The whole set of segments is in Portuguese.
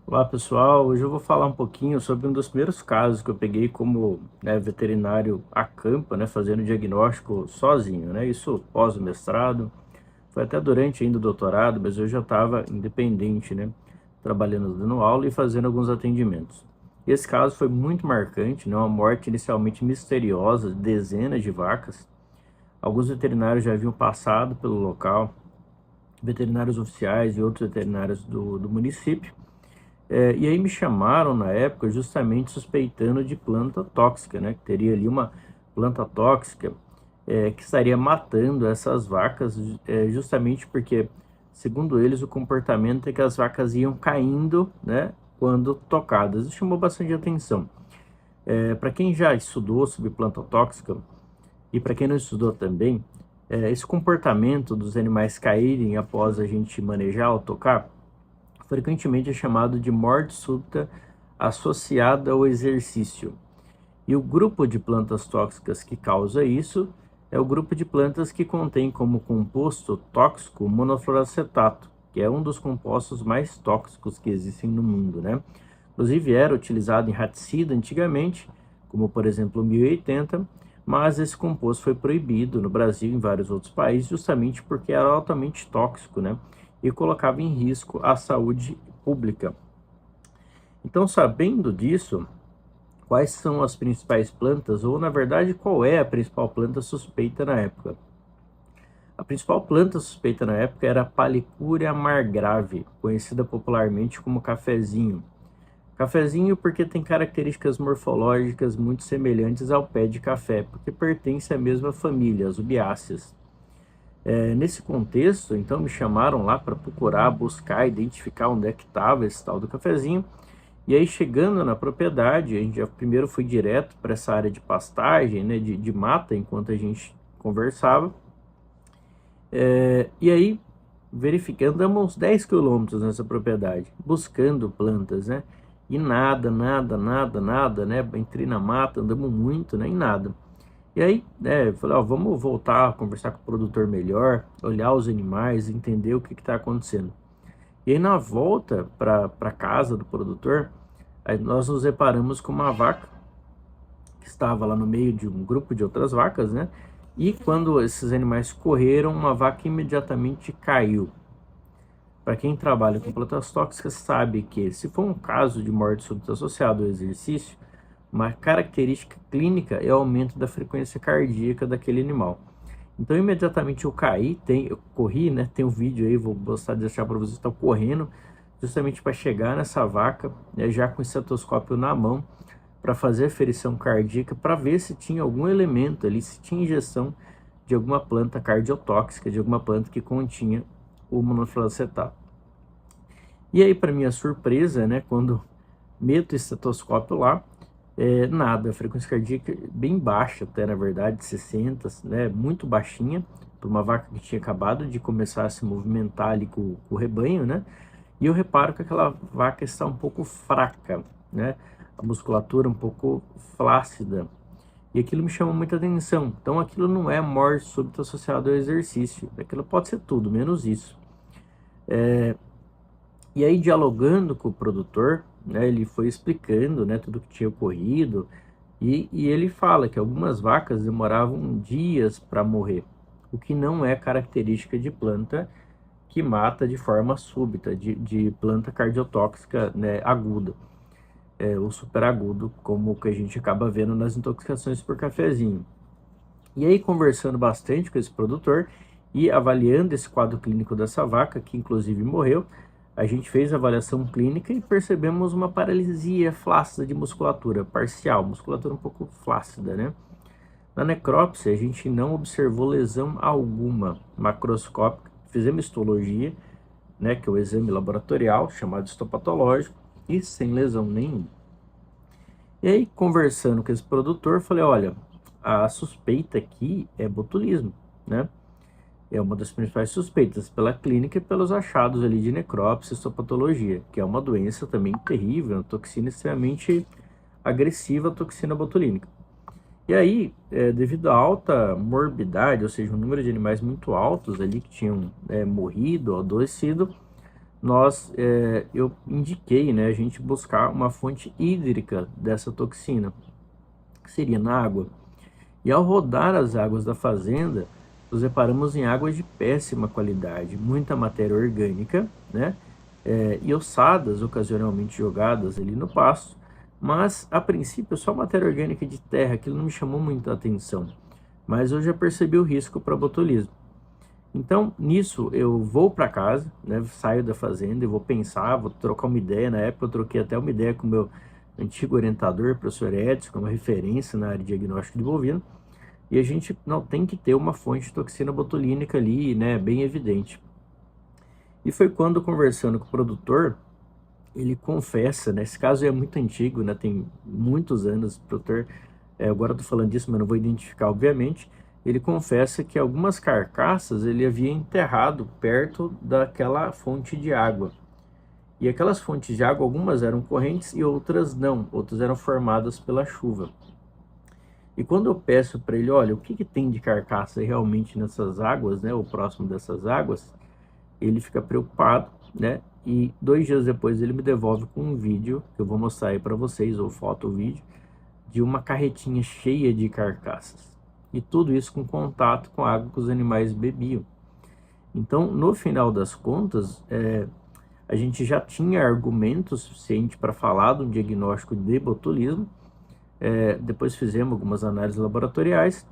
Olá pessoal, hoje eu vou falar um pouquinho sobre um dos primeiros casos que eu peguei como veterinário a campo, fazendo diagnóstico sozinho, isso pós o mestrado, foi até durante ainda o doutorado, mas eu já estava independente, trabalhando dando aula e fazendo alguns atendimentos. Esse caso foi muito marcante, uma morte inicialmente misteriosa de dezenas de vacas. Alguns veterinários já haviam passado pelo local, veterinários oficiais e outros veterinários do município. E aí me chamaram na época justamente suspeitando de planta tóxica, que teria ali uma planta tóxica que estaria matando essas vacas, justamente porque, segundo eles, o comportamento é que as vacas iam caindo, quando tocadas. Isso chamou bastante atenção. Para quem já estudou sobre planta tóxica e para quem não estudou também, esse comportamento dos animais caírem após a gente manejar ou tocar frequentemente é chamado de morte súbita associada ao exercício. E o grupo de plantas tóxicas que causa isso é o grupo de plantas que contém como composto tóxico monofluoracetato, que é um dos compostos mais tóxicos que existem no mundo, Inclusive era utilizado em raticida antigamente, como por exemplo o 1080, mas esse composto foi proibido no Brasil e em vários outros países justamente porque era altamente tóxico, e colocava em risco a saúde pública. Então, sabendo disso, quais são as principais plantas, ou na verdade, qual é a principal planta suspeita na época? A principal planta suspeita na época era a Palicúria margrave, conhecida popularmente como cafezinho. Cafezinho porque tem características morfológicas muito semelhantes ao pé de café, porque pertence à mesma família, as ubiáceas. Nesse contexto, então me chamaram lá para procurar, buscar, identificar onde é que estava esse tal do cafezinho. E aí, chegando na propriedade, a gente já primeiro foi direto para essa área de pastagem, de mata, enquanto a gente conversava. E aí, verificando, andamos uns 10 quilômetros nessa propriedade, buscando plantas, E nada, nada, nada, nada, Entrei na mata, andamos muito, E nada. E aí, eu falei, ó, vamos voltar a conversar com o produtor melhor, olhar os animais, entender o que está acontecendo. E aí, na volta para casa do produtor, aí nós nos deparamos com uma vaca que estava lá no meio de um grupo de outras vacas, E quando esses animais correram, uma vaca imediatamente caiu. Para quem trabalha com plantas tóxicas, sabe que se for um caso de morte súbita associado ao exercício, uma característica clínica é o aumento da frequência cardíaca daquele animal. Então, imediatamente eu caí, eu corri, Tem um vídeo aí, vou gostar de deixar para vocês, estou correndo justamente para chegar nessa vaca, já com o estetoscópio na mão, para fazer a ferição cardíaca, para ver se tinha algum elemento ali, se tinha injeção de alguma planta cardiotóxica, de alguma planta que continha o monofluoracetato. E aí, para minha surpresa, quando meto o estetoscópio lá, nada, a frequência cardíaca bem baixa, até na verdade, 60, muito baixinha, para uma vaca que tinha acabado de começar a se movimentar ali com o rebanho, E eu reparo que aquela vaca está um pouco fraca, A musculatura um pouco flácida. E aquilo me chama muita atenção. Então aquilo não é morte súbita associada ao exercício. Aquilo pode ser tudo, menos isso. E aí, dialogando com o produtor, ele foi explicando, tudo que tinha ocorrido, e ele fala que algumas vacas demoravam dias para morrer, o que não é característica de planta que mata de forma súbita, de planta cardiotóxica, aguda, ou superagudo, como o que a gente acaba vendo nas intoxicações por cafezinho. E aí, conversando bastante com esse produtor e avaliando esse quadro clínico dessa vaca, que inclusive morreu, a gente fez a avaliação clínica e percebemos uma paralisia flácida de musculatura, parcial, musculatura um pouco flácida, Na necrópsia, a gente não observou lesão alguma macroscópica, fizemos histologia, que é o exame laboratorial, chamado histopatológico, e sem lesão nenhuma. E aí, conversando com esse produtor, falei, olha, a suspeita aqui é botulismo, É uma das principais suspeitas pela clínica e pelos achados ali de necrópsia e histopatologia, que é uma doença também terrível, uma toxina extremamente agressiva, a toxina botulínica. E aí, devido à alta morbidade, ou seja, um número de animais muito altos ali que tinham morrido ou adoecido, eu indiquei, né, a gente buscar uma fonte hídrica dessa toxina, que seria na água. E ao rodar as águas da fazenda, nos deparamos em águas de péssima qualidade, muita matéria orgânica, né? E ossadas ocasionalmente jogadas ali no pasto, mas a princípio só matéria orgânica de terra, aquilo não me chamou muita atenção. Mas eu já percebi o risco para botulismo. Então, nisso, eu vou para casa, né, saio da fazenda e vou pensar, vou trocar uma ideia. Na época, eu troquei até uma ideia com o meu antigo orientador, professor Edson, que é uma referência na área de diagnóstico de bovino. E a gente não tem que ter uma fonte de toxina botulínica ali, né, bem evidente. E foi quando, conversando com o produtor, ele confessa, né, esse caso é muito antigo, né, tem muitos anos, o produtor, agora eu tô falando disso, mas não vou identificar, obviamente. Ele confessa que algumas carcaças ele havia enterrado perto daquela fonte de água. E aquelas fontes de água, algumas eram correntes e outras não, outras eram formadas pela chuva. E quando eu peço para ele, olha, o que, que tem de carcaça realmente nessas águas, né, ou próximo dessas águas, ele fica preocupado, né? E 2 dias depois ele me devolve com um vídeo, que eu vou mostrar aí para vocês, ou foto ou vídeo, de uma carretinha cheia de carcaças. E tudo isso com contato com a água que os animais bebiam. Então, no final das contas, a gente já tinha argumento suficiente para falar de um diagnóstico de botulismo. Depois fizemos algumas análises laboratoriais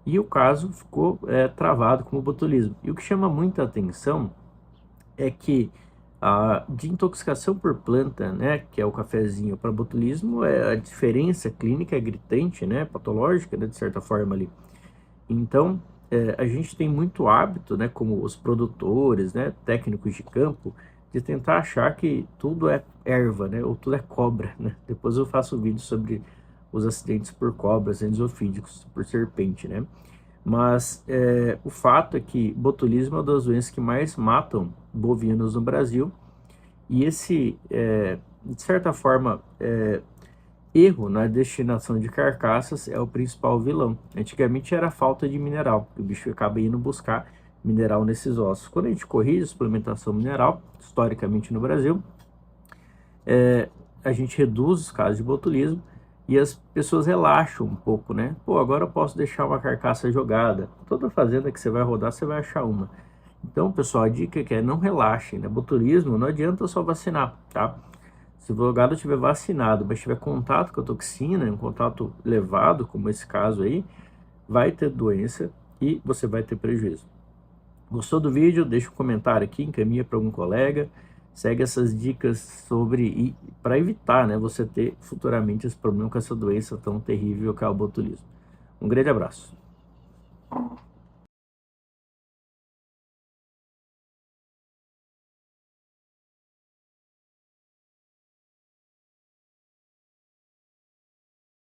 e o caso ficou travado como botulismo. E o que chama muita atenção é que de intoxicação por planta, né, que é o cafezinho, para botulismo, a diferença clínica é gritante, né, patológica, né, de certa forma ali. Então, a gente tem muito hábito, né, como os produtores, né, técnicos de campo, de tentar achar que tudo é erva, né, ou tudo é cobra, né. Depois eu faço um vídeo sobre os acidentes por cobras, acidentes zoofídicos por serpente, né. Mas o fato é que botulismo é uma das doenças que mais matam bovinos no Brasil. E esse, de certa forma, erro na destinação de carcaças é o principal vilão. Antigamente era a falta de mineral, que o bicho acaba indo buscar mineral nesses ossos. Quando a gente corrige a suplementação mineral, historicamente no Brasil, a gente reduz os casos de botulismo e as pessoas relaxam um pouco, né? Pô, agora eu posso deixar uma carcaça jogada. Toda fazenda que você vai rodar, você vai achar uma. Então, pessoal, a dica é não relaxem, né? Botulismo não adianta só vacinar, tá? Se o gado estiver vacinado, mas tiver contato com a toxina, um contato elevado, como esse caso aí, vai ter doença e você vai ter prejuízo. Gostou do vídeo? Deixa um comentário aqui, encaminha para algum colega. Segue essas dicas sobre para evitar, né, você ter futuramente esse problema com essa doença tão terrível que é o botulismo. Um grande abraço.